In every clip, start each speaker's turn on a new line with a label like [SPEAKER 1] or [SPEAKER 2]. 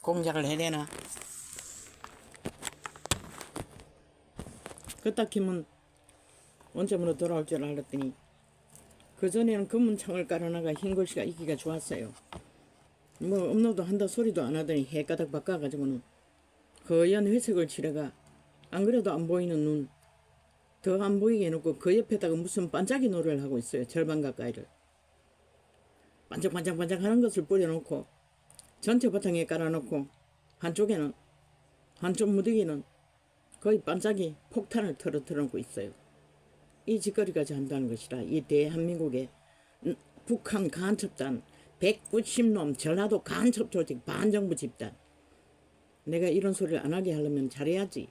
[SPEAKER 1] 공작을 해내나? 그따키면 원점으로 돌아올 줄 알았더니 그전에는 검은창을 깔아나가 흰글씨가 있기가 좋았어요. 뭐 업로드 한다 소리도 안 하더니 해가닥 바꿔가지고는 허연 회색을 칠해가 안 그래도 안 보이는 눈 더 안 보이게 해놓고 그 옆에다가 무슨 반짝이 노래를 하고 있어요. 절반 가까이를 반짝반짝반짝 하는 것을 뿌려놓고 전체 바탕에 깔아놓고 한쪽에는 한쪽 무더기는 거의 반짝이 폭탄을 틀어놓고 있어요. 이 짓거리까지 한다는 것이라 이 대한민국의 북한 간첩단 190놈 전라도 간첩 조직 반정부 집단 내가 이런 소리를 안 하게 하려면 잘해야지.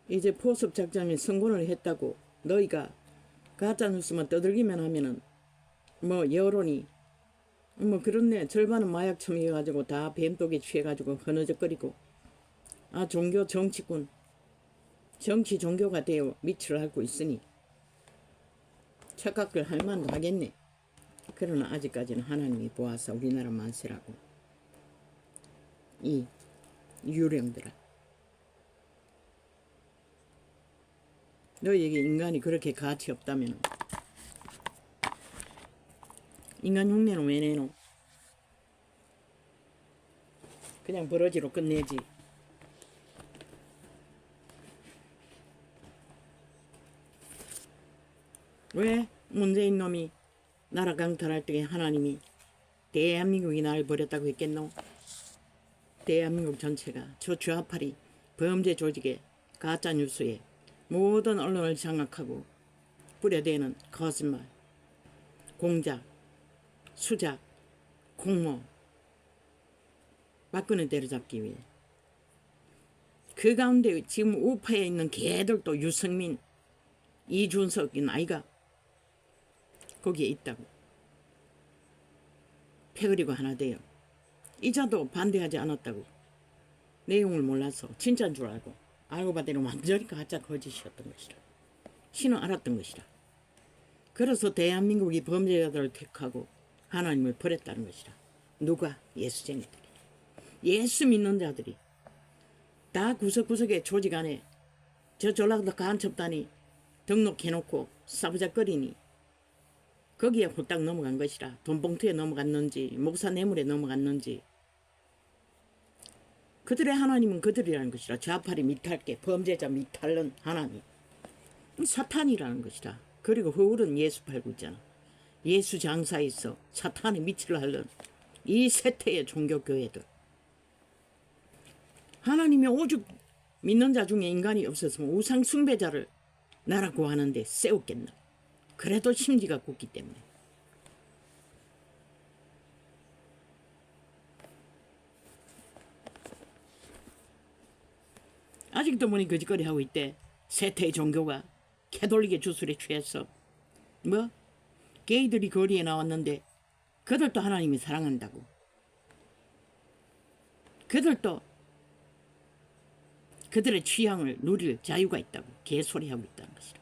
[SPEAKER 1] 이제 포섭 작전이 성공을 했다고 너희가 가짜뉴스만 떠들기만 하면은 뭐 여론이 뭐 그렇네 절반은 마약 처먹여가지고 다 뱀독에 취해가지고 흐느적거리고 아 종교 정치꾼 정치 종교가 되어 밑을 앓고 있으니 착각을 할 만도 하겠네. 그러나 아직까지는 하나님이 보아서 우리나라 만세라고 이 유령들아 너희에게 인간이 그렇게 가치 없다면 인간 흉내는 왜 내노? 그냥 버러지로 끝내지. 왜 문재인 놈이 나라 강탈할 때 하나님이 대한민국이 날 버렸다고 했겠노? 대한민국 전체가 저 좌파리 범죄 조직의 가짜뉴스에 모든 언론을 장악하고 뿌려대는 거짓말, 공작, 수작, 공모 박근혜 때려잡기 위해 그 가운데 지금 우파에 있는 개들도 유승민, 이준석인 아이가 거기에 있다고 패거리고 하나 돼요. 이자도 반대하지 않았다고 내용을 몰라서 진짜인 줄 알고 봤더니 완전히 가짜 거짓이었던 것이라 신은 알았던 것이라. 그래서 대한민국이 범죄자들을 택하고 하나님을 버렸다는 것이라. 누가? 예수쟁이들이 예수 믿는 자들이 다 구석구석에 조직 안에 저 전라도 간첩단이 등록해놓고 싸부작거리니 거기에 홀딱 넘어간 것이라. 돈봉투에 넘어갔는지 목사 뇌물에 넘어갔는지 그들의 하나님은 그들이라는 것이라. 좌파리 미탈게 범죄자 미탈은 하나님 사탄이라는 것이라. 그리고 허울은 예수 팔고 있잖아. 예수 장사에서 사탄의 미치를 하는 이 세태의 종교교회들 하나님이 오죽 믿는 자 중에 인간이 없었으면 우상 숭배자를 나라 구하는데 세웠겠나. 그래도 심지가 굳기 때문에. 아직도 뭐니 거짓거리 하고 있대. 세태의 종교가 캐톨릭의 주술에 취해서 뭐 게이들이 거리에 나왔는데 그들도 하나님이 사랑한다고. 그들도 그들의 취향을 누릴 자유가 있다고 개소리하고 있다는 것이라.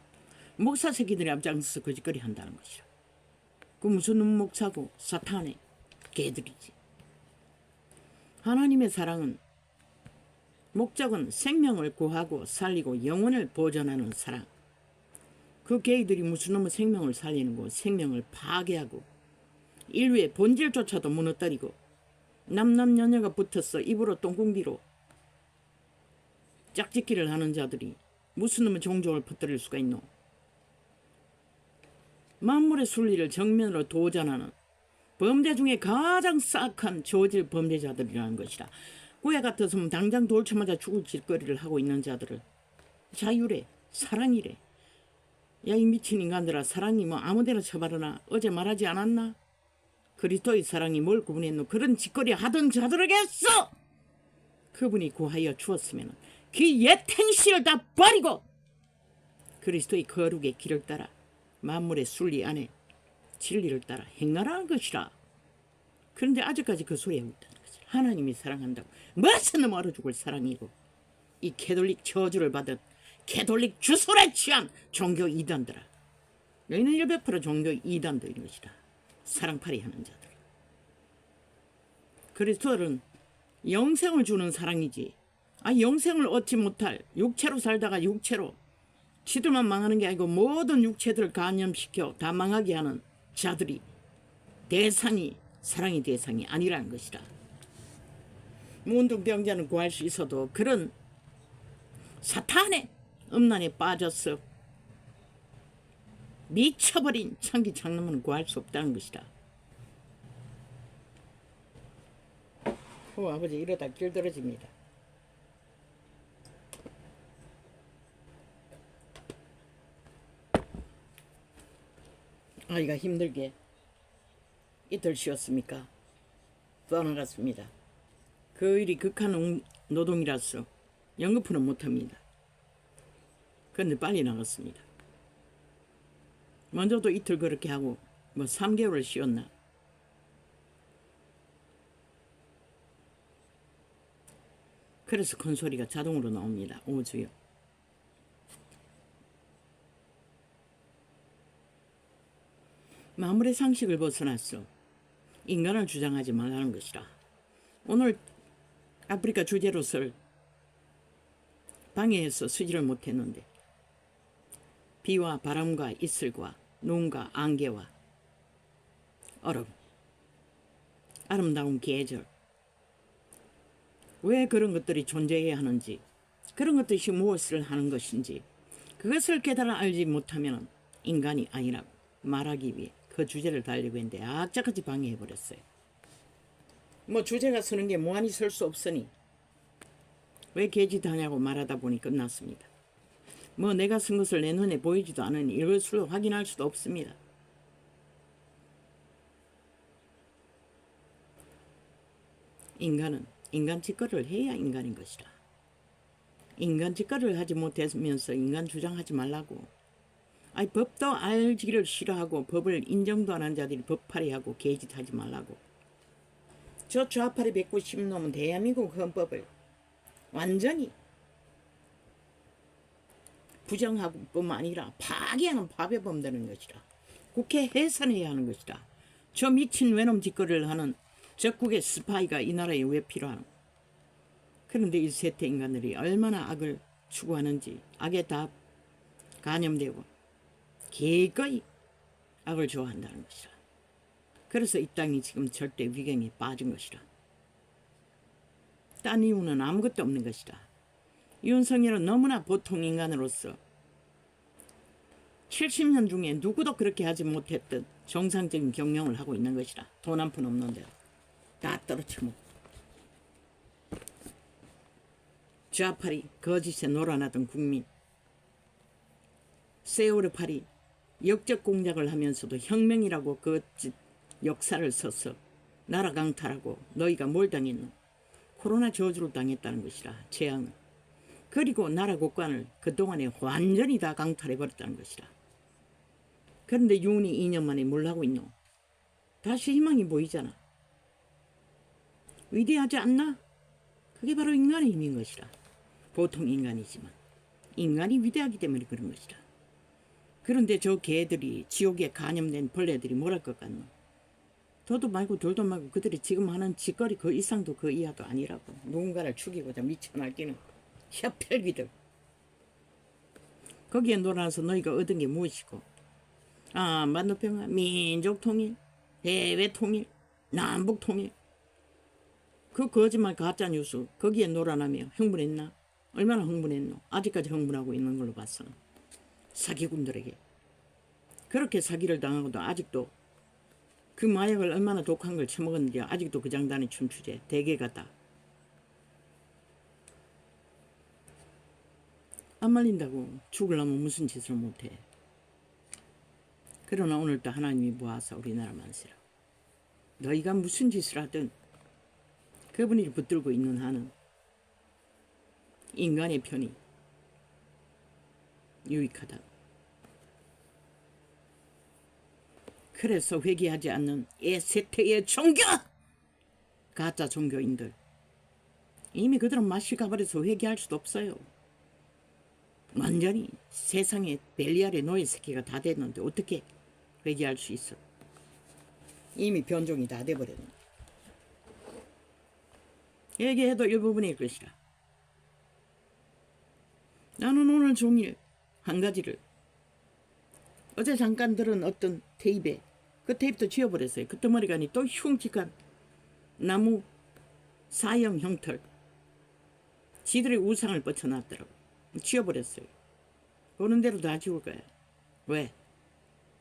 [SPEAKER 1] 목사 새끼들이 앞장서서 거짓거리 한다는 것이라. 그 무슨 목사고 사탄의 개들이지. 하나님의 사랑은 목적은 생명을 구하고 살리고 영혼을 보존하는 사랑. 그 개이들이 무슨 놈의 생명을 살리는 거 생명을 파괴하고 인류의 본질조차도 무너뜨리고 남남녀녀가 붙어서 입으로 똥궁비로 짝짓기를 하는 자들이 무슨 놈의 종족을 퍼뜨릴 수가 있노. 만물의 순리를 정면으로 도전하는 범죄 중에 가장 싹한 저질 범죄자들이라는 것이다. 꾸야 같았으면 당장 돌 쳐맞아 죽을 짓거리를 하고 있는 자들을 자유래 사랑이래. 야 이 미친 인간들아 사랑이 뭐 아무데나 쳐바르나. 어제 말하지 않았나? 그리스도의 사랑이 뭘 구분했노. 그런 짓거리 하던 자들에게서 그분이 구하여 주었으면 그 옛 행실을 다 버리고 그리스도의 거룩의 길을 따라 만물의 순리 안에 진리를 따라 행하라는 것이라. 그런데 아직까지 그 소리 하고 있다는 것이라. 하나님이 사랑한다고 무슨 놈 얼어 죽을 사랑이고 이 캐톨릭 저주를 받은 캐톨릭 주술에 취한 종교 이단들아 여기는 100% 종교 이단들인 것이다. 사랑팔이 하는 자들. 그리스도는 영생을 주는 사랑이지. 영생을 얻지 못할 육체로 살다가 육체로 지들만 망하는 게 아니고 모든 육체들을 감염시켜 다 망하게 하는 자들이 대상이 사랑의 대상이 아니라는 것이다. 문둥병자는 구할 수 있어도 그런 사탄의 음란에 빠져서 미쳐버린 창기 장남은 구할 수 없다는 것이다. 아버지 이러다 길들어집니다. 아이가 힘들게 이틀 쉬었습니까? 떠나갔습니다. 그 일이 극한 노동이라서 연금풀은 못합니다. 그런데 빨리 나갔습니다. 먼저도 이틀 그렇게 하고 3개월을 쉬었나. 그래서 큰 소리가 자동으로 나옵니다. 오주요. 마물의 상식을 벗어났어. 인간을 주장하지 말라는 것이라. 오늘 아프리카 주제로 쓸 방해해서 쓰지를 못했는데 비와 바람과 이슬과 눈과 안개와 얼음, 아름다운 계절, 왜 그런 것들이 존재해야 하는지, 그런 것들이 무엇을 하는 것인지 그것을 깨달아 알지 못하면 인간이 아니라고 말하기 위해 그 주제를 달려고 했는데 악착같이 방해해버렸어요. 주제가 서는 게 무한히 설 수 없으니 왜 개짓하냐고 말하다 보니 끝났습니다. 내가 쓴 것을 내 눈에 보이지도 않으니 읽을 수도 확인할 수도 없습니다. 인간은 인간 짓거리를 해야 인간인 것이다. 인간 짓거리를 하지 못하면서 인간 주장하지 말라고. 법도 알기를 싫어하고 법을 인정도 안 하는 자들이 법파리하고 개짓하지 말라고. 저 좌파리 190놈은 대한민국 헌법을 완전히 부정하고 뿐만 아니라 파괴하는 파괴범되는 것이다. 국회 해산해야 하는 것이다. 저 미친 외놈 짓거리를 하는 적국의 스파이가 이 나라에 왜 필요하노? 그런데 이 세태 인간들이 얼마나 악을 추구하는지 악에 다 간염되고 기꺼이 악을 좋아한다는 것이다. 그래서 이 땅이 지금 절대 위경에 빠진 것이다. 딴 이유는 아무것도 없는 것이다. 윤석열은 너무나 보통 인간으로서 70년 중에 누구도 그렇게 하지 못했던 정상적인 경영을 하고 있는 것이다. 돈 한 푼 없는데 다 떨어쳐먹고 좌파리 거짓에 놀아나던 국민, 세월의 팔이 역적 공작을 하면서도 혁명이라고 그 역사를 써서 나라 강탈하고 너희가 뭘 당했노? 코로나 저주를 당했다는 것이라. 재앙을. 그리고 나라 국간을 그동안에 완전히 다 강탈해버렸다는 것이라. 그런데 윤이 2년 만에 뭘 하고 있노? 다시 희망이 보이잖아. 위대하지 않나? 그게 바로 인간의 힘인 것이라. 보통 인간이지만 인간이 위대하기 때문에 그런 것이라. 그런데 저 개들이 지옥에 간염된 벌레들이 뭘 할 것 같노? 더도 말고 덜도 말고 그들이 지금 하는 짓거리 그 이상도 그 이하도 아니라고. 누군가를 죽이고자 미쳐 날뛰는 혀펼기들. 거기에 놀아서 너희가 얻은 게 무엇이고? 만노평화, 민족통일, 해외통일, 남북통일. 그 거짓말 가짜뉴스 거기에 놀아나며 흥분했나? 얼마나 흥분했노? 아직까지 흥분하고 있는 걸로 봤어. 사기꾼들에게. 그렇게 사기를 당하고도 아직도 그 마약을 얼마나 독한 걸 처먹었는지 아직도 그 장단에 춤추제. 대개가 다. 안 말린다고 죽으려면 무슨 짓을 못해. 그러나 오늘 또 하나님이 모아서 우리나라 만세라. 너희가 무슨 짓을 하든 그분이 붙들고 있는 한은 인간의 편이 유익하다. 그래서 회개하지 않는 세태의 종교! 가짜 종교인들. 이미 그들은 맛이 가버려서 회개할 수도 없어요. 완전히 세상에 벨리알의 노예 새끼가 다 됐는데 어떻게 회개할 수 있어? 이미 변종이 다 돼버렸네. 회개해도 일부분일 것이라. 나는 오늘 종일 한 가지를 어제 잠깐 들은 어떤 테이프에 그 테이프도 지워버렸어요. 그 덩어리가니 또 흉측한 나무 사형 형털 지들의 우상을 뻗쳐놨더라고. 지워버렸어요. 보는 대로 다 지울 거야. 왜?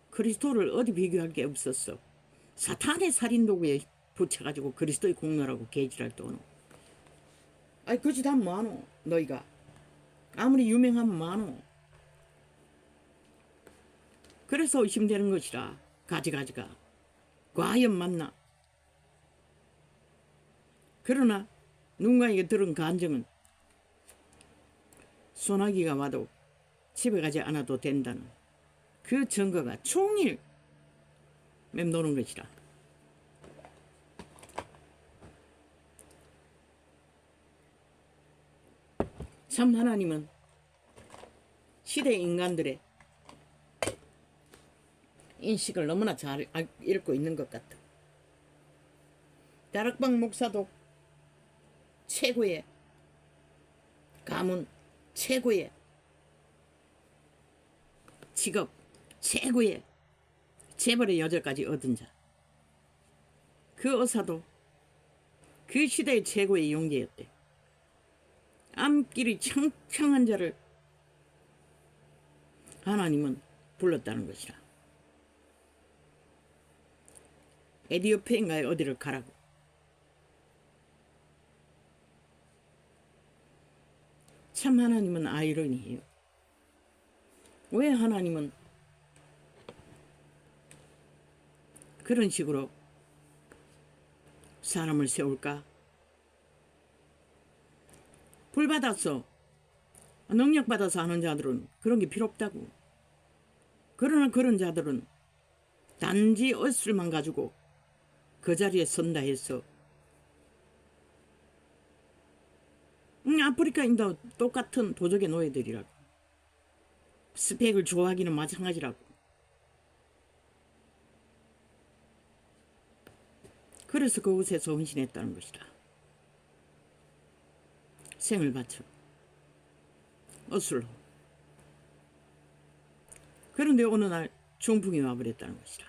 [SPEAKER 1] 그리스도를 어디 비교할 게 없었어. 사탄의 살인도구에 붙여가지고 그리스도의 공로라고 개지랄 떠노. 아이 그 짓 하면 뭐하노 너희가. 아무리 유명하면 뭐하노. 그래서 의심되는 것이라. 가지가지가 과연 맞나. 그러나 누군가에게 들은 간증은 소나기가 와도 집에 가지 않아도 된다는 그 증거가 종일 맴도는 것이라. 참 하나님은 시대 인간들의 인식을 너무나 잘 읽고 있는 것 같아. 다락방 목사도 최고의 가문, 최고의 직업, 최고의 재벌의 여자까지 얻은 자. 그 의사도 그 시대의 최고의 용기였대. 암길이 창창한 자를 하나님은 불렀다는 것이라. 에디오피아인가에 어디를 가라고. 참 하나님은 아이러니해요. 왜 하나님은 그런 식으로 사람을 세울까? 불받아서 능력받아서 하는 자들은 그런 게 필요 없다고. 그러나 그런 자들은 단지 의술만 가지고 그 자리에 선다 해서 아프리카인도 똑같은 도적의 노예들이라고. 스펙을 좋아하기는 마찬가지라고. 그래서 그곳에서 헌신했다는 것이다. 생을 바쳐 어술로. 그런데 어느 날 중풍이 와버렸다는 것이다.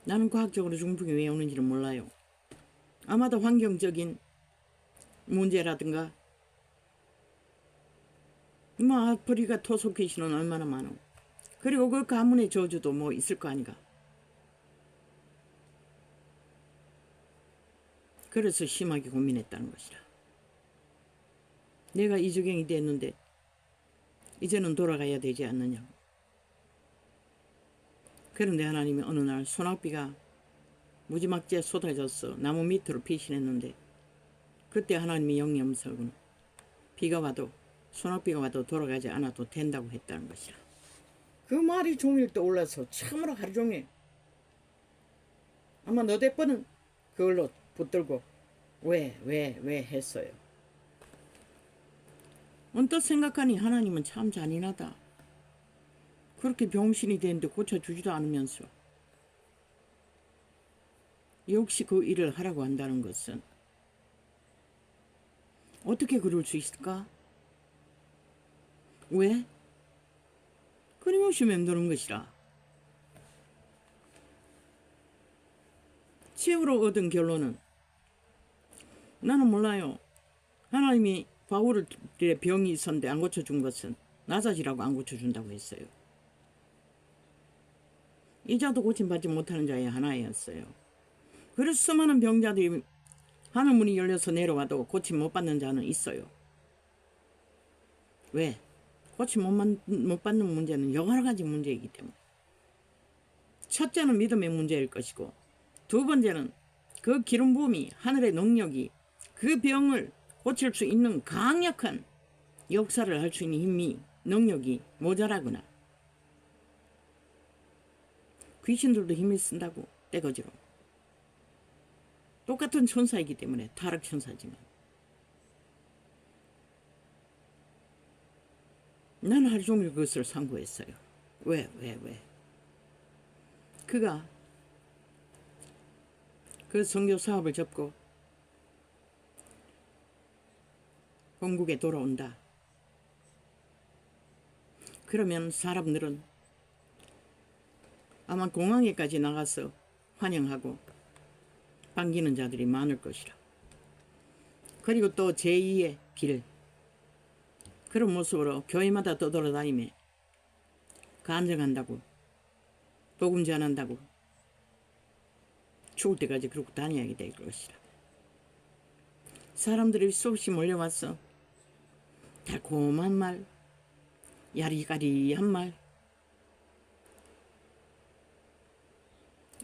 [SPEAKER 1] 나는 과학적으로 중풍이 왜 오는지는 몰라요. 아마도 환경적인 문제라든가 뭐 아프리카 토속귀신은 얼마나 많어. 그리고 그 가문의 저주도 뭐 있을 거 아닌가. 그래서 심하게 고민했다는 것이다. 내가 이주경이 됐는데 이제는 돌아가야 되지 않느냐고. 그런데 하나님이 어느 날 소낙비가 무지막지에 쏟아졌어. 나무 밑으로 피신했는데 그때 하나님이 영의 음성은 비가 와도 소낙비가 와도 돌아가지 않아도 된다고 했다는 것이야. 그 말이 종일 떠올라서 참으로 하루 종일 아마 너댓 번은 그걸로 붙들고 왜 했어요. 언뜻 생각하니 하나님은 참 잔인하다. 그렇게 병신이 되는데 고쳐주지도 않으면서 역시 그 일을 하라고 한다는 것은 어떻게 그럴 수 있을까? 왜? 끊임없이 맴도는 것이라. 최후로 얻은 결론은 나는 몰라요. 하나님이 바울의 병이 있었는데 안 고쳐준 것은 나자지라고 안 고쳐준다고 했어요. 이자도 고침받지 못하는 자의 하나였어요. 그래서 수많은 병자들이 하늘문이 열려서 내려와도 고침 못 받는 자는 있어요. 왜? 고침 못 받는 문제는 여러 가지 문제이기 때문에. 첫째는 믿음의 문제일 것이고, 두 번째는 그 기름 부음이, 하늘의 능력이 그 병을 고칠 수 있는 강력한 역사를 할 수 있는 힘이, 능력이 모자라거나, 귀신들도 힘을 쓴다고, 떼거지로. 똑같은 천사이기 때문에, 타락 천사지만. 난 하루 종일 그것을 상고했어요. 왜? 그가 그 선교 사업을 접고 본국에 돌아온다. 그러면 사람들은 아마 공항에까지 나가서 환영하고 반기는 자들이 많을 것이라. 그리고 또 제2의 길, 그런 모습으로 교회마다 떠돌아다니며 간증한다고, 복음 전한다고, 죽을 때까지 그러고 다녀야 될 것이라. 사람들이 수없이 몰려와서 달콤한 말, 야리까리한 말,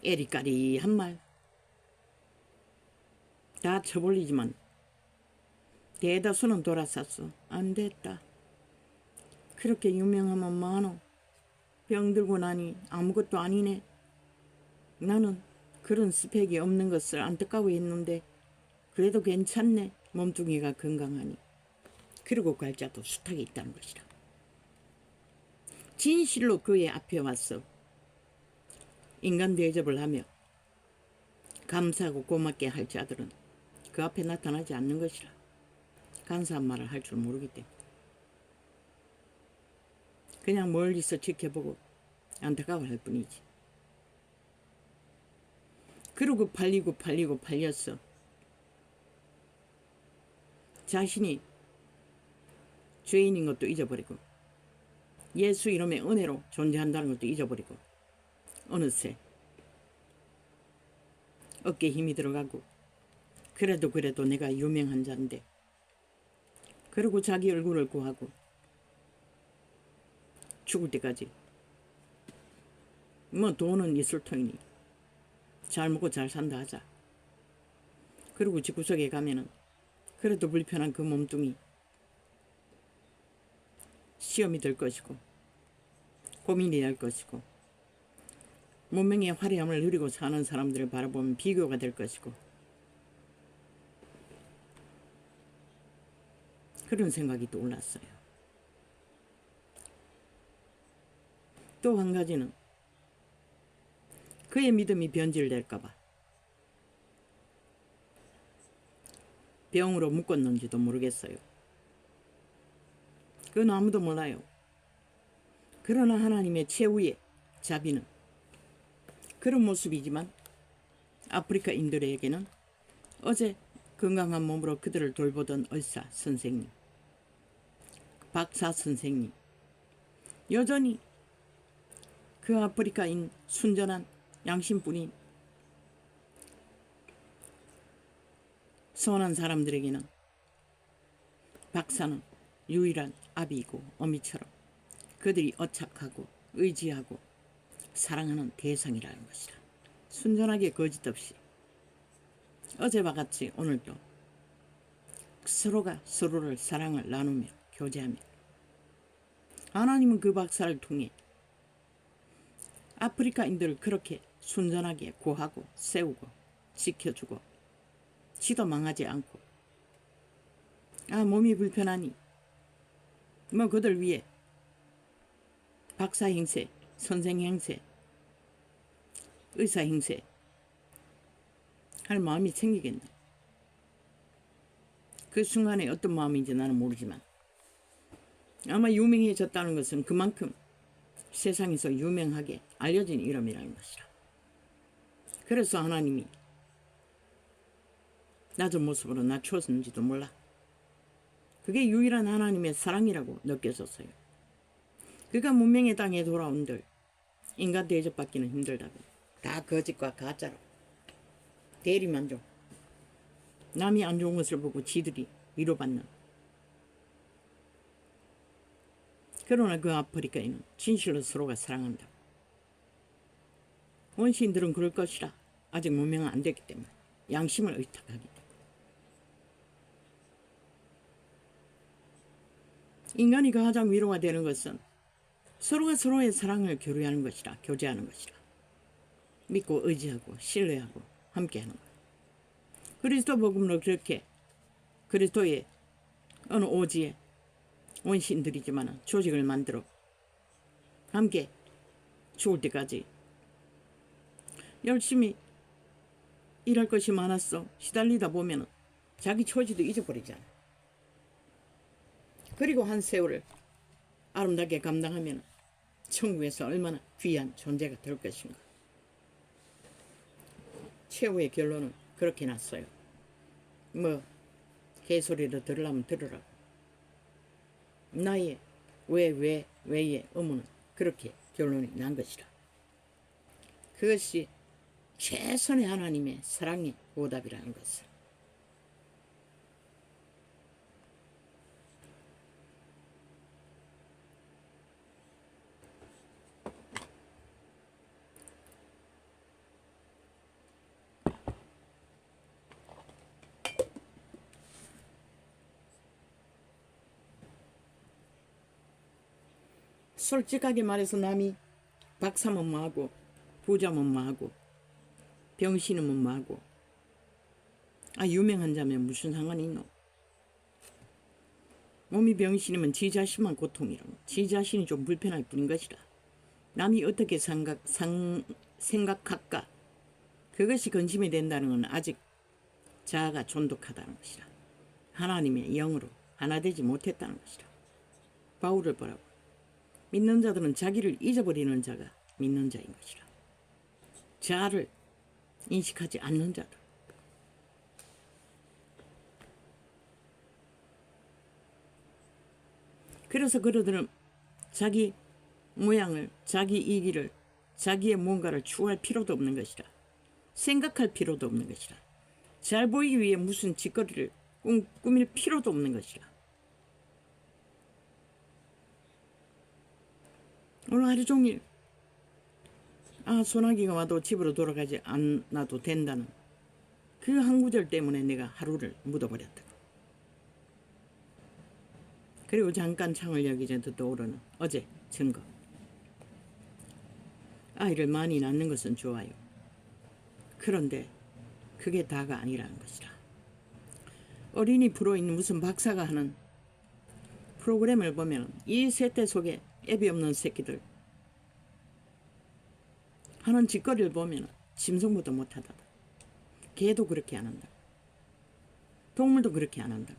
[SPEAKER 1] 에리까리한 말 다 쳐벌리지만 대다수는 돌아섰어. 안 됐다. 그렇게 유명하면 많어. 병들고 나니 아무것도 아니네. 나는 그런 스펙이 없는 것을 안타까워했는데 그래도 괜찮네. 몸뚱이가 건강하니. 그리고 갈 자도 숱하게 있다는 것이라. 진실로 그의 앞에 와서 인간 대접을 하며 감사하고 고맙게 할 자들은 그 앞에 나타나지 않는 것이라. 간사한 말을 할 줄 모르기 때문에 그냥 멀리서 지켜보고 안타까워할 뿐이지. 그러고 팔렸어. 자신이 죄인인 것도 잊어버리고 예수 이름의 은혜로 존재한다는 것도 잊어버리고 어느새 어깨에 힘이 들어가고 그래도 내가 유명한 자인데 그리고 자기 얼굴을 구하고 죽을 때까지 뭐 돈은 있을 터이니 잘 먹고 잘 산다 하자. 그리고 집구석에 가면은 그래도 불편한 그 몸뚱이 시험이 될 것이고 고민이 될 것이고 문명의 화려함을 누리고 사는 사람들을 바라보면 비교가 될 것이고 그런 생각이 떠올랐어요. 또 한 가지는 그의 믿음이 변질될까봐 병으로 묶었는지도 모르겠어요. 그건 아무도 몰라요. 그러나 하나님의 최후의 자비는 그런 모습이지만 아프리카인들에게는 어제 건강한 몸으로 그들을 돌보던 의사 선생님, 박사 선생님, 여전히 그 아프리카인 순전한 양심뿐인 선한 사람들에게는 박사는 유일한 아비이고 어미처럼 그들이 어착하고 의지하고 사랑하는 대상이라는 것이라. 순전하게 거짓 없이 어제와 같이 오늘도 서로가 서로를 사랑을 나누며 교제하며 하나님은 그 박사를 통해 아프리카인들을 그렇게 순전하게 구하고 세우고 지켜주고 지도 망하지 않고 몸이 불편하니 뭐 그들 위해 박사 행세, 선생 행세, 의사 행세 할 마음이 생기겠나. 그 순간에 어떤 마음인지 나는 모르지만 아마 유명해졌다는 것은 그만큼 세상에서 유명하게 알려진 이름이라는 것이라. 그래서 하나님이 낮은 모습으로 낮추었는지도 몰라. 그게 유일한 하나님의 사랑이라고 느껴졌어요. 그가 문명의 땅에 돌아온들 인간 대접받기는 힘들다고. 다 거짓과 가짜로 대리만족. 남이 안 좋은 것을 보고 지들이 위로받는. 그러나 그 아프리카에는 진실로 서로가 사랑한다. 원시인들은 그럴 것이라. 아직 문명은 안 됐기 때문에 양심을 의탁하기 때문에. 인간이 가장 위로가 되는 것은 서로가 서로의 사랑을 교류하는 것이라. 교제하는 것이라. 믿고 의지하고 신뢰하고 함께하는 것. 그리스도 복음으로 그렇게 그리스도의 어느 오지에 원신들이지만 조직을 만들어 함께 죽을 때까지 열심히 일할 것이 많았어. 시달리다 보면 자기 처지도 잊어버리잖아. 그리고 한 세월을 아름답게 감당하면 천국에서 얼마나 귀한 존재가 될 것인가. 최후의 결론은 그렇게 났어요. 뭐 개소리를 들으려면 들으라고. 나의 왜의 의문은 그렇게 결론이 난 것이라. 그것이 최선의 하나님의 사랑의 보답이라는 것을. 솔직하게 말해서 남이 박사면 뭐하고 부자면 뭐하고 병신이면 뭐하고 유명한 자면 무슨 상관이 있노. 몸이 병신이면 지 자신만 고통이라고. 지 자신이 좀 불편할 뿐인 것이라. 남이 어떻게 생각할까 그것이 근심이 된다는 건 아직 자아가 존독하다는 것이라. 하나님의 영으로 하나 되지 못했다는 것이라. 바울을 보라고. 믿는 자들은 자기를 잊어버리는 자가 믿는 자인 것이라. 자아를 인식하지 않는 자들. 그래서 그들은 자기 모양을, 자기 이기를, 자기의 뭔가를 추구할 필요도 없는 것이라. 생각할 필요도 없는 것이라. 잘 보이기 위해 무슨 짓거리를 꾸밀 필요도 없는 것이라. 오늘 하루 종일 소나기가 와도 집으로 돌아가지 않아도 된다는 그 한 구절 때문에 내가 하루를 묻어버렸다고. 그리고 잠깐 창을 열기 전에 떠오르는 어제 증거. 아이를 많이 낳는 것은 좋아요. 그런데 그게 다가 아니라는 것이라. 어린이 프로인 무슨 박사가 하는 프로그램을 보면 이 세대 속에 애비 없는 새끼들 하는 짓거리를 보면 짐승보다 못하다. 개도 그렇게 안 한다. 동물도 그렇게 안 한다.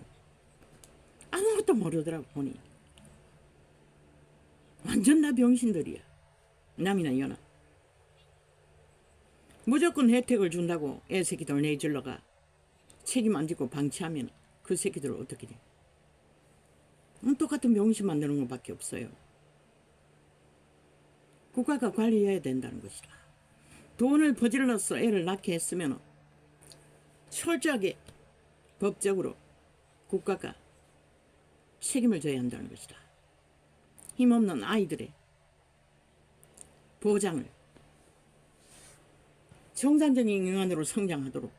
[SPEAKER 1] 아무것도 모르더라고 보니. 완전 다 병신들이야. 남이나 여나. 무조건 혜택을 준다고 애 새끼들 내질러가 책임 안 지고 방치하면 그 새끼들 어떻게 돼? 똑같은 병신 만드는 것밖에 없어요. 국가가 관리해야 된다는 것이라. 돈을 퍼질러서 애를 낳게 했으면 철저하게 법적으로 국가가 책임을 져야 한다는 것이다. 힘없는 아이들의 보장을 정상적인 인간으로 성장하도록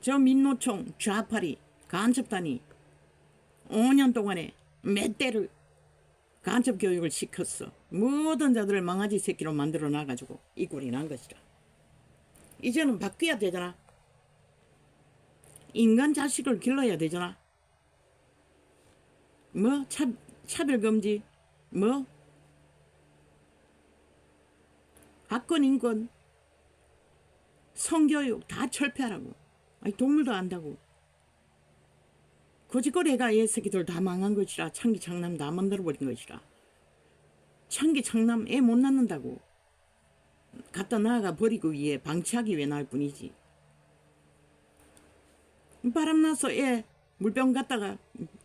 [SPEAKER 1] 저 민노총 좌파리 간첩단이 5년 동안에 몇 대를 간첩 교육을 시켰어. 모든 자들을 망아지 새끼로 만들어 놔가지고 이 꼴이 난 것이라. 이제는 바뀌어야 되잖아. 인간 자식을 길러야 되잖아. 뭐 차별금지 뭐 학권 인권 성교육 다 철폐하라고. 동물도 안다고. 거짓거리가 애 새끼들 다 망한 것이라. 창기 창남 다 만들어버린 것이라. 창기 창남 애 못 낳는다고. 갖다 나아가 버리고 위해 방치하기 위해 낳을 뿐이지. 바람나서 애 물병 갖다가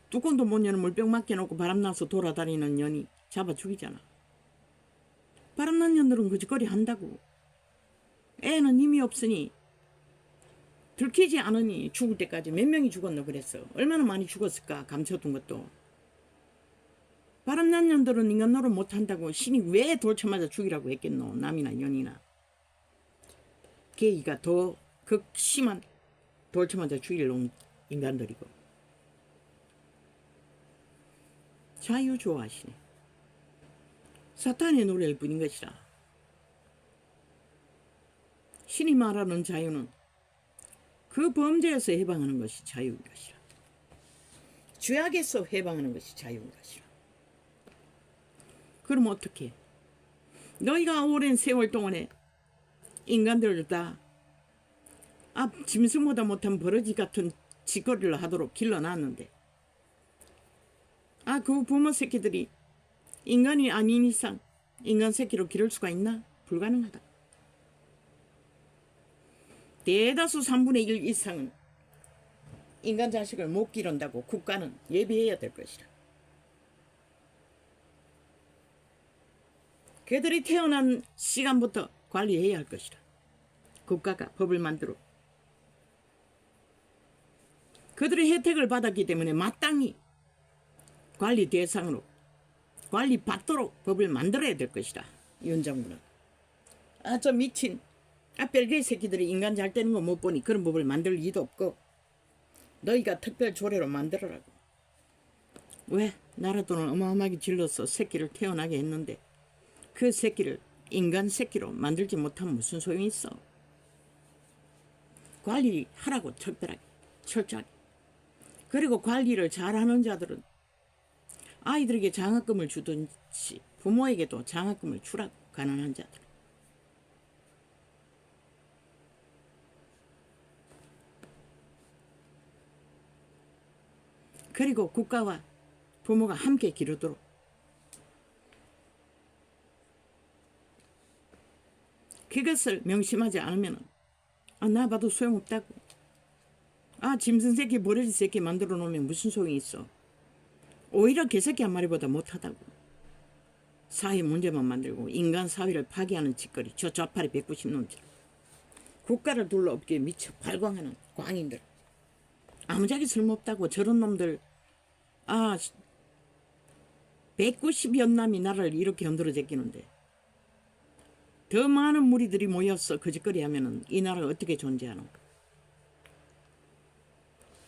[SPEAKER 1] 뚜껑도 못 여는 물병 맡겨놓고 바람나서 돌아다니는 년이 잡아 죽이잖아. 바람난 년들은 거짓거리 한다고. 애는 힘이 없으니 들키지 않으니 죽을 때까지 몇 명이 죽었노 그랬어. 얼마나 많이 죽었을까 감춰둔 것도. 바람난 년들은 인간 노릇 못한다고 신이 왜 돌쳐맞아 죽이라고 했겠노. 남이나 년이나. 개이가 더 극심한 돌쳐맞아 죽일 놈 인간들이고. 자유 좋아하시네. 사탄의 노래일 뿐인 것이라. 신이 말하는 자유는 그 범죄에서 해방하는 것이 자유인 것이라. 죄악에서 해방하는 것이 자유인 것이라. 그럼 어떻게? 너희가 오랜 세월 동안에 인간들을 다 짐승보다 못한 버러지 같은 짓거리를 하도록 길러놨는데 그 부모 새끼들이 인간이 아닌 이상 인간 새끼로 기를 수가 있나? 불가능하다. 대다수 3분의 1 이상은 인간 자식을 못 기른다고 국가는 예비해야 될 것이다. 그들이 태어난 시간부터 관리해야 할 것이다. 국가가 법을 만들어 그들의 혜택을 받았기 때문에 마땅히 관리 대상으로 관리 받도록 법을 만들어야 될 것이다. 윤 정부는 저 미친 뺄개이 새끼들이 인간 잘 되는 거 못 보니 그런 법을 만들 리도 없고 너희가 특별 조례로 만들어라고. 왜? 나라 돈을 어마어마하게 질러서 새끼를 태어나게 했는데 그 새끼를 인간 새끼로 만들지 못하면 무슨 소용이 있어? 관리하라고 특별하게 철저하게. 그리고 관리를 잘하는 자들은 아이들에게 장학금을 주든지 부모에게도 장학금을 주라고. 가난한 자들. 그리고 국가와 부모가 함께 기르도록. 그것을 명심하지 않으면 나 봐도 소용없다고. 짐승 새끼 버러지 새끼 만들어 놓으면 무슨 소용이 있어. 오히려 개새끼 한 마리보다 못하다고. 사회 문제만 만들고 인간 사회를 파괴하는 짓거리. 저 좌파리 190놈들. 국가를 둘러엎기에 미쳐 발광하는 광인들. 아무짝에 쓸모없다고. 저런 놈들 190여 남이 나라를 이렇게 흔들어 제끼는데 더 많은 무리들이 모여서 그 짓거리 하면은 이 나라가 어떻게 존재하노?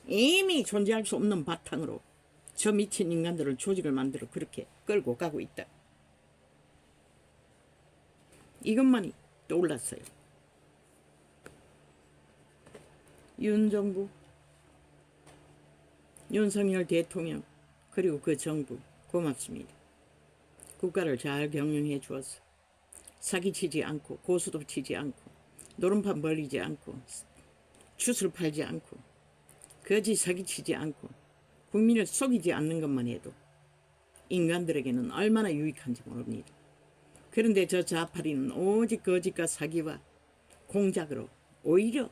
[SPEAKER 1] 이미 존재할 수 없는 바탕으로 저 미친 인간들을 조직을 만들어 그렇게 끌고 가고 있다. 이것만이 떠올랐어요. 윤 정부, 윤석열 대통령 그리고 그 정부 고맙습니다. 국가를 잘 경영해 주어서 사기치지 않고 고수도 치지 않고 노름판 벌리지 않고 추술 팔지 않고 거짓 사기치지 않고 국민을 속이지 않는 것만 해도 인간들에게는 얼마나 유익한지 모릅니다. 그런데 저 좌파리는 오직 거짓과 사기와 공작으로 오히려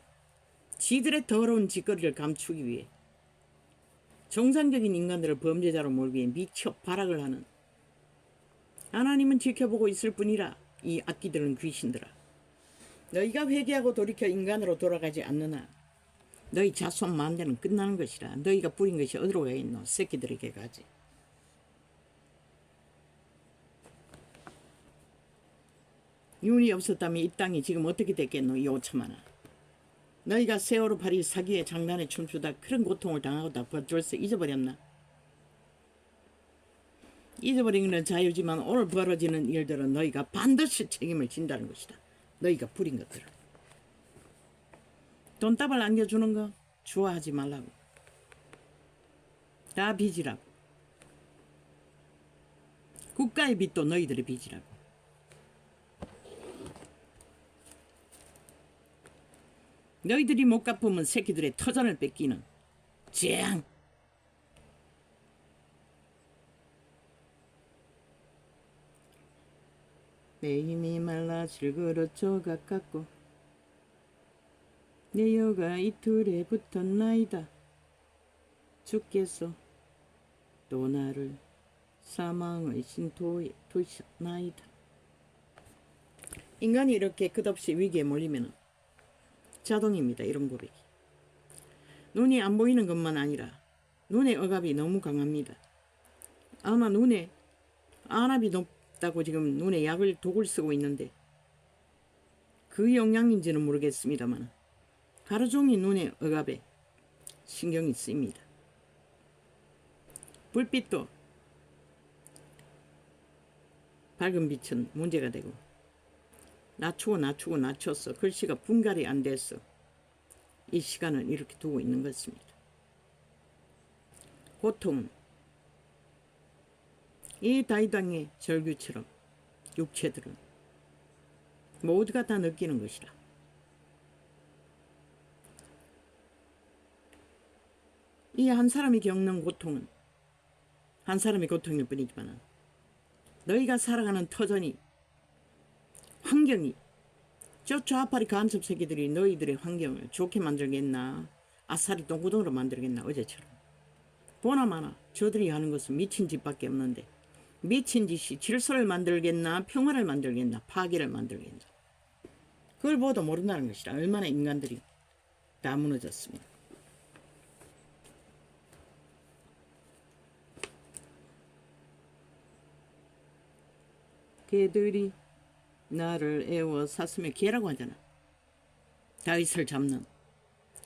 [SPEAKER 1] 지들의 더러운 짓거리를 감추기 위해 정상적인 인간들을 범죄자로 몰기 위해 미쳐 발악을 하는 하나님은 지켜보고 있을 뿐이라. 이 악기들은 귀신들아. 너희가 회개하고 돌이켜 인간으로 돌아가지 않느나 너희 자손 만대는 끝나는 것이라. 너희가 뿌린 것이 어디로 가 있노? 새끼들에게 가지. 윤이 없었다면 이 땅이 지금 어떻게 됐겠노? 이 5천만원. 너희가 세월호 파리 사기에 장난에 춤추다 그런 고통을 당하고 다 벌써 잊어버렸나? 잊어버린 건 자유지만 오늘 벌어지는 일들은 너희가 반드시 책임을 진다는 것이다. 너희가 부린 것들을. 돈다발 안겨주는 거 좋아하지 말라고. 다 빚이라고. 국가의 빚도 너희들의 빚이라고. 너희들이 못 갚으면 새끼들의 터전을 뺏기는 재앙. 내 힘이 말라질 그렇죠 가깝고 내 여가 이틀에 붙었나이다. 주께서 또 나를 사망의 신토에 두셨나이다. 인간이 이렇게 끝없이 위기에 몰리면 자동입니다. 이런 고백이. 눈이 안 보이는 것만 아니라 눈의 억압이 너무 강합니다. 아마 눈에 안압이 높다고 지금 눈에 독을 쓰고 있는데 그 영향인지는 모르겠습니다만 하루 종일 눈의 억압에 신경이 쓰입니다. 불빛도 밝은 빛은 문제가 되고 낮춰서 글씨가 분갈이 안 돼서 이 시간을 이렇게 두고 있는 것입니다. 고통, 이 다이당의 절규처럼 육체들은 모두가 다 느끼는 것이라. 이 한 사람이 겪는 고통은 한 사람의 고통일 뿐이지만 너희가 살아가는 터전이, 환경이, 저 좌파리 간첩 새끼들이 너희들의 환경을 좋게 만들겠나, 아싸리 똥구덩으로 만들겠나. 어제처럼 보나마나 저들이 하는 것은 미친 짓밖에 없는데, 미친 짓이 질서를 만들겠나, 평화를 만들겠나, 파괴를 만들겠나. 그걸 보도 모른다는 것이라. 얼마나 인간들이 다 무너졌습니다. 개들이 나를 애워쌌으며, 개라고 하잖아. 다윗을 잡는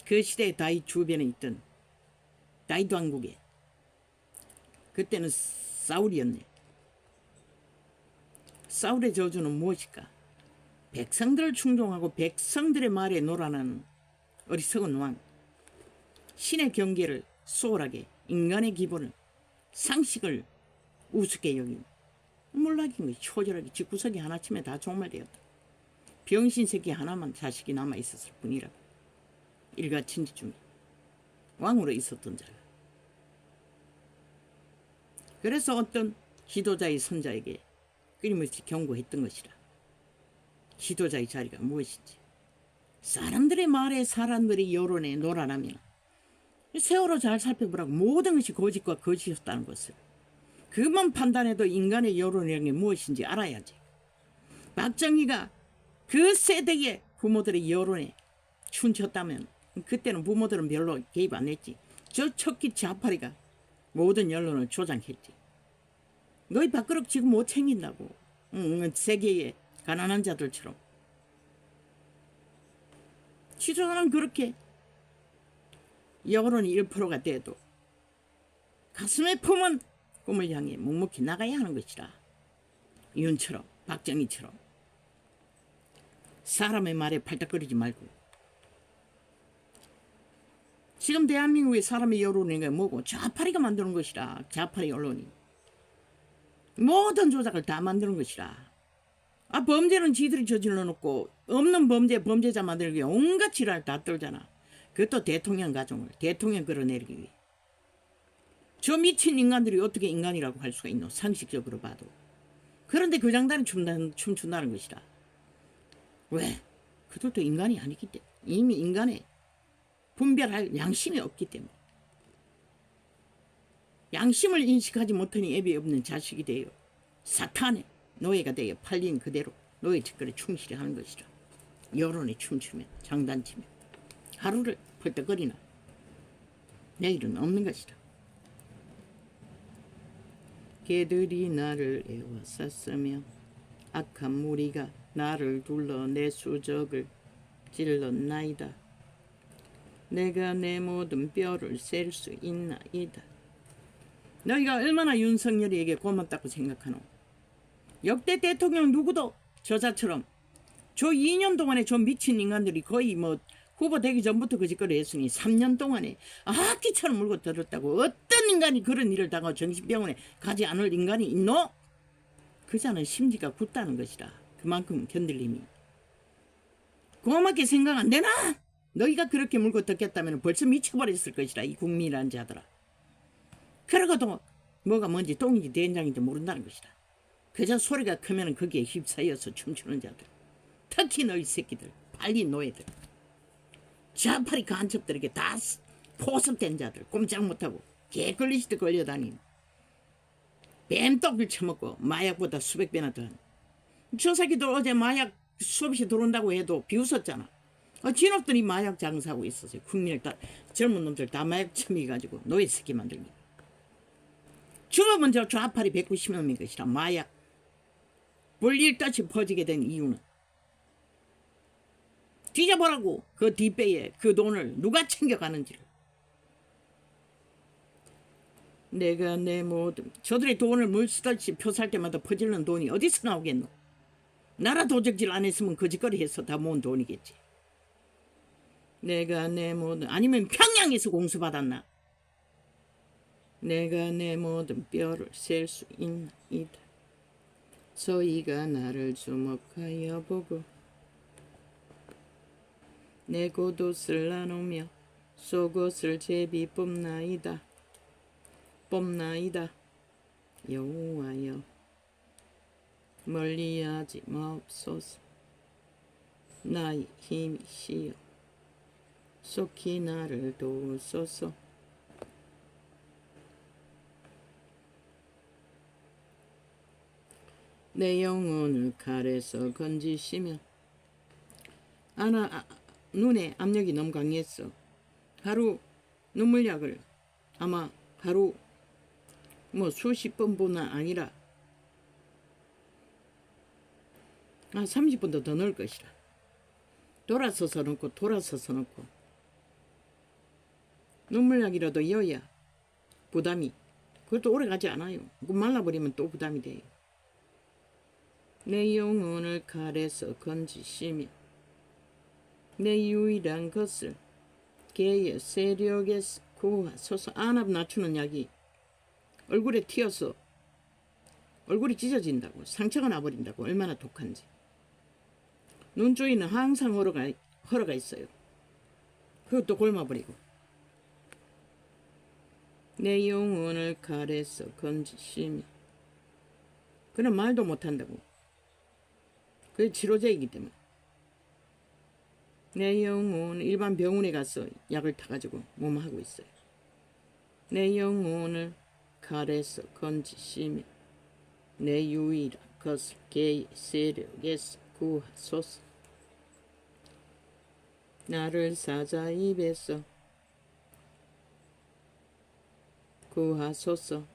[SPEAKER 1] 그 시대에 다윗 주변에 있던 다윗 왕국에, 그때는 사울이었네. 사울의 저주는 무엇일까? 백성들을 충동하고 백성들의 말에 놀아나는 어리석은 왕, 신의 경계를 소홀하게, 인간의 기본을, 상식을 우습게 여긴 몰락인 것이, 초절하게 집구석이 하나쯤에 다 종말되었다. 병신 새끼 하나만 자식이 남아있었을 뿐이라. 일가친지 중에 왕으로 있었던 자가. 그래서 어떤 지도자의 선자에게 끊임없이 경고했던 것이라. 지도자의 자리가 무엇인지, 사람들의 말에, 사람들의 여론에 놀아나면 세월호 잘 살펴보라고. 모든 것이 거짓과 거짓이었다는 것을 그만 판단해도 인간의 여론이라는 게 무엇인지 알아야지. 박정희가 그 세대의 부모들의 여론에 춤췄다면 그때는 부모들은 별로 개입 안 했지. 저 척기 좌파리가 모든 여론을 조장했지. 너희 밥그릇 지금 못 챙긴다고. 세계의 가난한 자들처럼. 지도자는 그렇게 여론이 1%가 돼도 가슴에 품은 꿈을 향해 묵묵히 나가야 하는 것이라. 윤처럼, 박정희처럼 사람의 말에 팔딱거리지 말고. 지금 대한민국의 사람의 여론이 뭐고? 좌파리가 만드는 것이라. 좌파리 언론이 모든 조작을 다 만드는 것이라. 범죄는 지들이 저질러 놓고 없는 범죄자 만들기 위해 온갖 지랄 다 떨잖아. 그것도 대통령 가정을, 대통령 끌어내리기 위해. 저 미친 인간들이 어떻게 인간이라고 할 수가 있노? 상식적으로 봐도. 그런데 그 장단에 춤춘다는 것이라. 왜? 그들도 인간이 아니기 때문에. 이미 인간의 분별할 양심이 없기 때문에. 양심을 인식하지 못하니 애비 없는 자식이 되어 사탄의 노예가 되어 팔린 그대로 노예 짓거리 충실히 하는 것이라. 여론에 춤추면, 장단치면 하루를 펄떡거리나 내일은 없는 것이라. 개들이 나를 애워쌌으며 악한 무리가 나를 둘러 내 수적을 찔렀나이다. 내가 내 모든 뼈를 셀 수 있나이다. 너희가 얼마나 윤석열이에게 고맙다고 생각하노? 역대 대통령 누구도 저자처럼 저 2년 동안에 저 미친 인간들이 거의 후보 되기 전부터 그 짓거리 했으니 3년 동안에 악기처럼 물고 들었다고. 어떤 인간이 그런 일을 당하고 정신병원에 가지 않을 인간이 있노? 그자는 심지가 굳다는 것이라. 그만큼 견딜 힘이. 고맙게 생각 안 되나? 너희가 그렇게 물고 뜯겼다면 벌써 미쳐버렸을 것이라. 이 국민이라는 자들아. 그러고도 뭐가 뭔지 똥인지 된장인지 모른다는 것이다. 그저 소리가 크면 거기에 휩싸여서 춤추는 자들. 특히 너희 새끼들, 팔린 노예들, 좌파리 간첩들에게 다 포섭된 자들, 꼼짝 못하고 개걸리시듯 걸려다니는, 뱀떡을 처먹고 마약보다 수백 배나 더한 저 새끼들. 어제 마약 수없이 들어온다고 해도 비웃었잖아. 진업들이 마약 장사하고 있었어요. 국민을 다, 젊은 놈들 다 마약 처먹여가지고 노예 새끼 만들기. 주로 저 좌파리 190여 명인 것이라. 마약 불일듯이 퍼지게 된 이유는 뒤져보라고. 그 뒷배에 그 돈을 누가 챙겨가는지를. 내가 내 모든, 저들의 돈을 물 쓰듯이 표 살 때마다 퍼지는 돈이 어디서 나오겠노? 나라 도적질 안 했으면 거짓거리 해서 다 모은 돈이겠지. 내가 내 모든, 아니면 평양에서 공수받았나? 내가 내 모든 뼈를 셀 수 있나이다. 저희가 나를 주목하여 보고 내 겉옷을 나누며 속옷을 제비 뽑나이다. 여호와여, 멀리하지 마옵소서. 나의 힘이시여, 속히 나를 도우소서. 내 영혼을 칼에서 건지시며 눈에 압력이 너무 강했어. 하루 눈물약을 아마 하루 수십 번뿐만 아니라 30번도 더 넣을 것이라. 돌아서서 넣고 눈물약이라도 이어야 부담이, 그것도 오래 가지 않아요. 말라버리면 또 부담이 돼요. 내 영혼을 칼에서 건지시며 내 유일한 것을 개의 세력에서 구하소서. 안압 낮추는 약이 얼굴에 튀어서 얼굴이 찢어진다고, 상처가 나버린다고. 얼마나 독한지. 눈 주위는 항상 헐어가 있어요. 그것도 골마버리고. 내 영혼을 칼에서 건지시며, 그는 말도 못한다고. 그게 치료제이기 때문에. 내 영혼, 일반 병원에 가서 약을 타가지고 몸하고 있어요. 내 영혼을 칼에서 건지시며 내 유일한 것을 개의 세력에서 구하소서. 나를 사자 입에서 구하소서.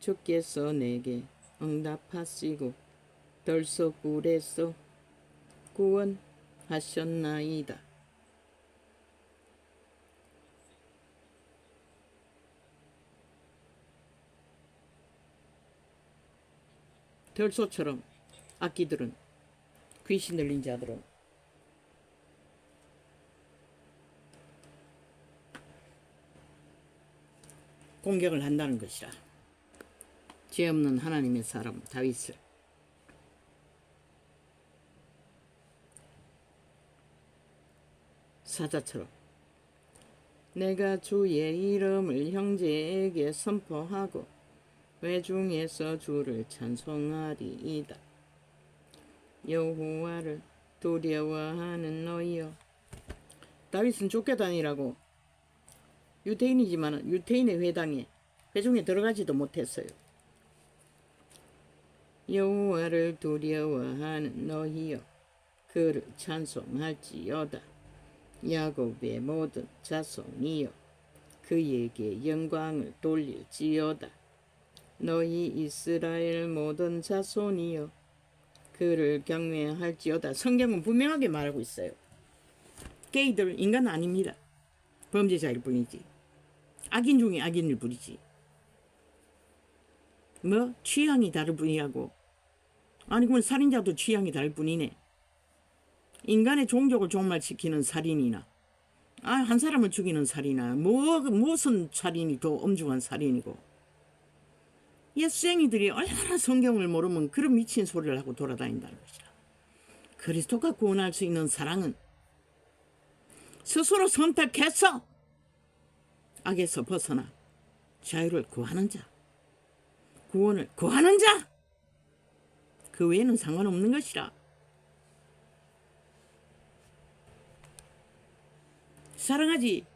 [SPEAKER 1] 주께서 내게 응답하시고 들소굴에서 구원하셨나이다. 들소처럼 악기들은, 귀신 들린 자들은 공격을 한다는 것이라. 죄 없는 하나님의 사람 다윗을 사자처럼 내가 주의 이름을 형제에게 선포하고 회중에서 주를 찬송하리이다. 여호와를 두려워하는 너희여. 다윗은 쫓겨다니라고 유대인이지만 유대인의 회중에 들어가지도 못했어요. 여호와를 두려워하는 너희여, 그를 찬송할지어다. 야곱의 모든 자손이여, 그에게 영광을 돌릴지어다. 너희 이스라엘 모든 자손이여, 그를 경외할지어다. 성경은 분명하게 말하고 있어요. 게이들 인간 아닙니다. 범죄자일 뿐이지. 악인 중에 악인일 뿐이지. 취향이 다를 뿐이라고. 아니 그건 살인자도 취향이 다를 뿐이네. 인간의 종족을 종말시키는 살인이나 한 사람을 죽이는 살인이나 무슨 살인이 더 엄중한 살인이고. 예수쟁이들이 얼마나 성경을 모르면 그런 미친 소리를 하고 돌아다닌다는 것이라. 그리스도가 구원할 수 있는 사랑은 스스로 선택해서 악에서 벗어나 자유를 구하는 자, 구원을 구하는 자, 그 외에는 상관없는 것이라. 사랑하지.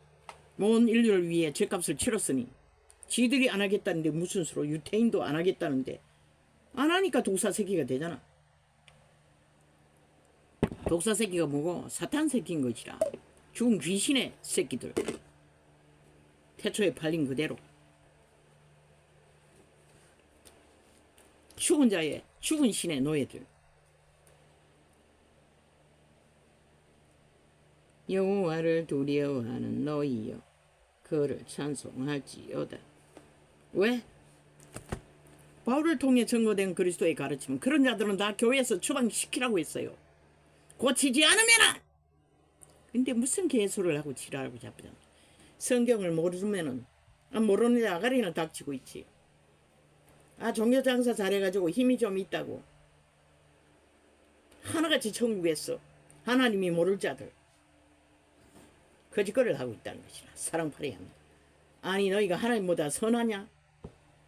[SPEAKER 1] 온 인류를 위해 죄값을 치렀으니 지들이 안 하겠다는데 무슨 수로. 유태인도 안 하겠다는데 안 하니까 독사 새끼가 되잖아. 독사 새끼가 뭐고? 사탄 새끼인 것이라. 죽은 귀신의 새끼들. 태초에 팔린 그대로. 죽은 자의 죽은 신의 노예들. 여호와를 두려워하는 너희여, 그를 찬송할지어다. 왜? 바울을 통해 증거된 그리스도의 가르침. 그런 자들은 다 교회에서 추방시키라고 했어요. 고치지 않으면은. 근데 무슨 개소를 하고 지랄하고 잡잖아. 성경을 모르면은 모르는 데 아가리는 닥치고 있지. 종교장사 잘해가지고 힘이 좀 있다고 하나같이 천국했어. 하나님이 모를 자들 거짓거리를 하고 있다는 것이라. 사랑팔이 합니다. 아니 너희가 하나님보다 선하냐?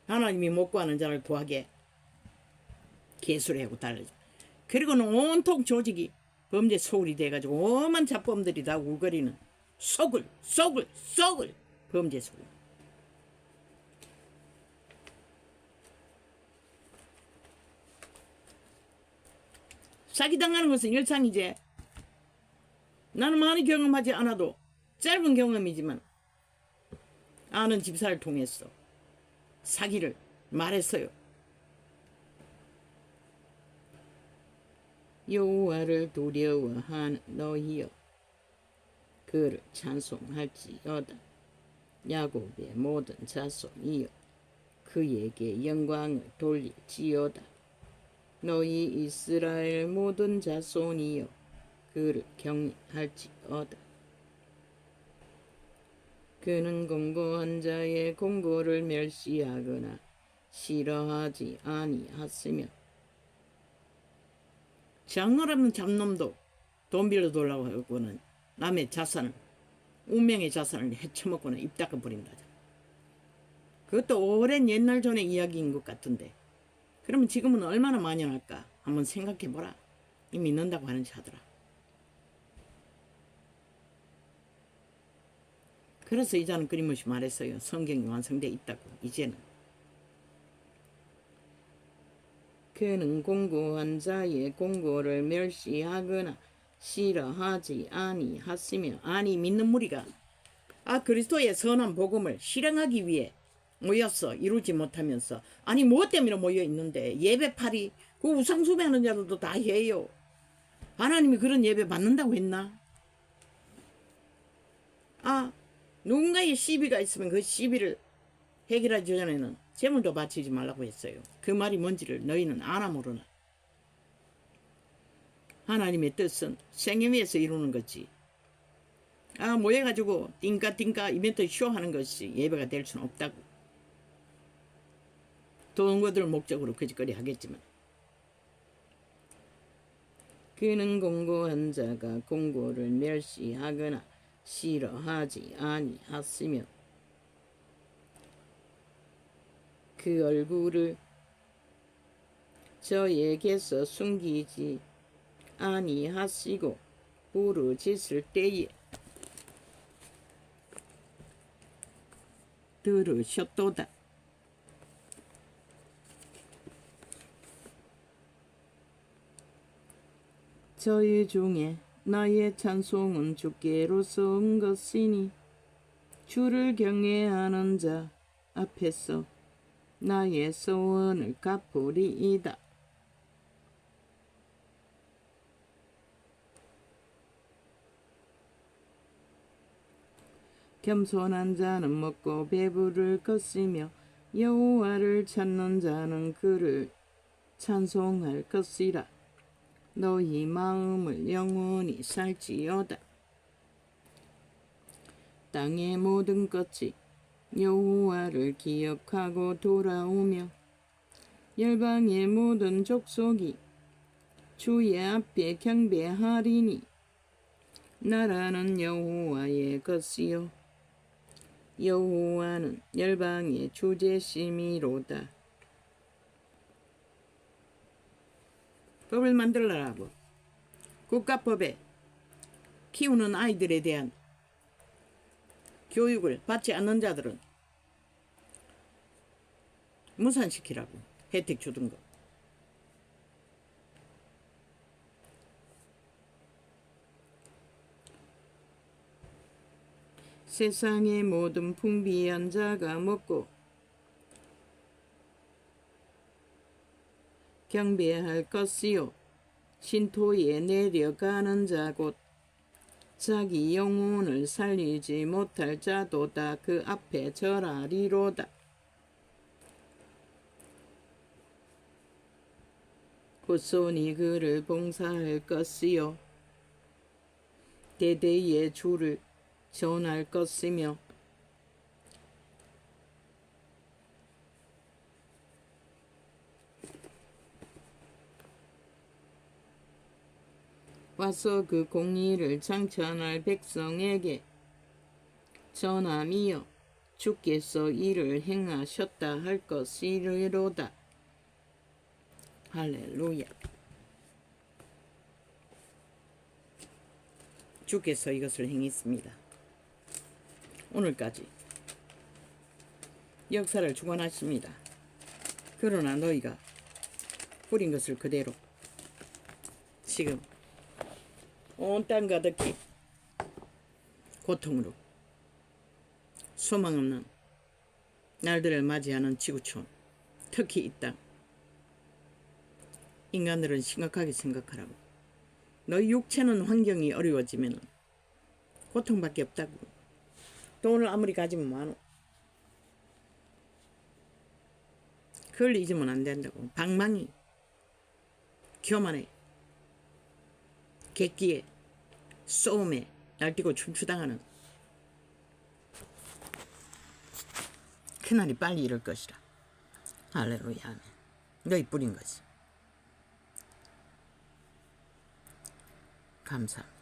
[SPEAKER 1] 하나님이 못 구하는 자를 구하게 개수를 하고 달라져. 그리고는 온통 조직이 범죄 소굴이 돼가지고 오만 잡범들이 다 울거리는 소굴 범죄 소굴. 사기당하는 것은 일상이지. 나는 많이 경험하지 않아도 짧은 경험이지만 아는 집사를 통해서 사기를 말했어요. 여호와를 두려워하는 너희여 그를 찬송할지어다. 야곱의 모든 자손이여 그에게 영광을 돌릴지어다. 너희 이스라엘 모든 자손이여 그를 경외할지어다. 그는 공고한 자의 공고를 멸시하거나 싫어하지 아니하으며 장어라는 잡놈도 돈 빌려 달라고 하고는 남의 자산을 운명의 자산을 헤쳐먹고는 입 닦아버린다. 그것도 오랜 옛날 전의 이야기인 것 같은데 그러면 지금은 얼마나 만연할까 한번 생각해보라. 이미 믿는다고 하는지 하더라. 그래서 이자는 끊임없이 말했어요. 성경이 완성되어 있다고. 이제는 그는 공고한 자의 공고를 멸시하거나 싫어하지 아니하으며 아니 믿는 무리가 그리스도의 선한 복음을 실행하기 위해 모여서 이루지 못하면서 아니 무엇 때문에 모여 있는데 예배팔이 그 우상숭배하는 자들도 다 해요. 하나님이 그런 예배 받는다고 했나? 누군가의 시비가 있으면 그 시비를 해결하기 전에는 재물도 바치지 말라고 했어요. 그 말이 뭔지를 너희는 아나 모르나? 하나님의 뜻은 생애 위에서 이루는 거지. 모여가지고 띵까띵까 이벤트 쇼하는 것이 예배가 될 수는 없다고. 돈 거둘 목적으로 거짓거리 하겠지만 그는 공고한 자가 공고를 멸시하거나 싫어하지 아니하으며 그 얼굴을 저에게서 숨기지 아니하시고 부르짖을 때에 들으셨도다. 저희 중에 나의 찬송은 주께로서 온 것이니 주를 경외하는 자 앞에서 나의 소원을 갚으리이다. 겸손한 자는 먹고 배부를 것이며 여호와를 찾는 자는 그를 찬송할 것이라. 너희 마음을 영원히 살지어다. 땅의 모든 것이 여호와를 기억하고 돌아오며 열방의 모든 족속이 주의 앞에 경배하리니 나라는 여호와의 것이요 여호와는 열방의 주제심이로다. 법을 만들라고. 국가법에 키우는 아이들에 대한 교육을 받지 않는 자들은 무산시키라고. 혜택 주던 거. 세상의 모든 풍비한 자가 먹고 경배할 것이요 신토에 내려가는 자 곧 자기 영혼을 살리지 못할 자도 다 그 앞에 절하리로다. 후손이 그를 봉사할 것이요 대대의 주를 전할 것이며 와서 그 공의를 창천할 백성에게 전함이여 주께서 이를 행하셨다 할 것이로다. 할렐루야. 주께서 이것을 행했습니다. 오늘까지 역사를 주관하십니다. 그러나 너희가 뿌린 것을 그대로 지금 온 땅 가득히 고통으로 소망 없는 날들을 맞이하는 지구촌, 특히 이 땅, 인간들은 심각하게 생각하라고. 너희 육체는 환경이 어려워지면 고통밖에 없다고. 돈을 아무리 가지면 많어. 그걸 잊으면 안 된다고. 방망이, 교만에, 객기에, 싸움에 날뛰고 춤추당하는 그날이 빨리 이를 것이라. 할렐루야. 아멘. 너희 뿌린 것이. 감사합니다.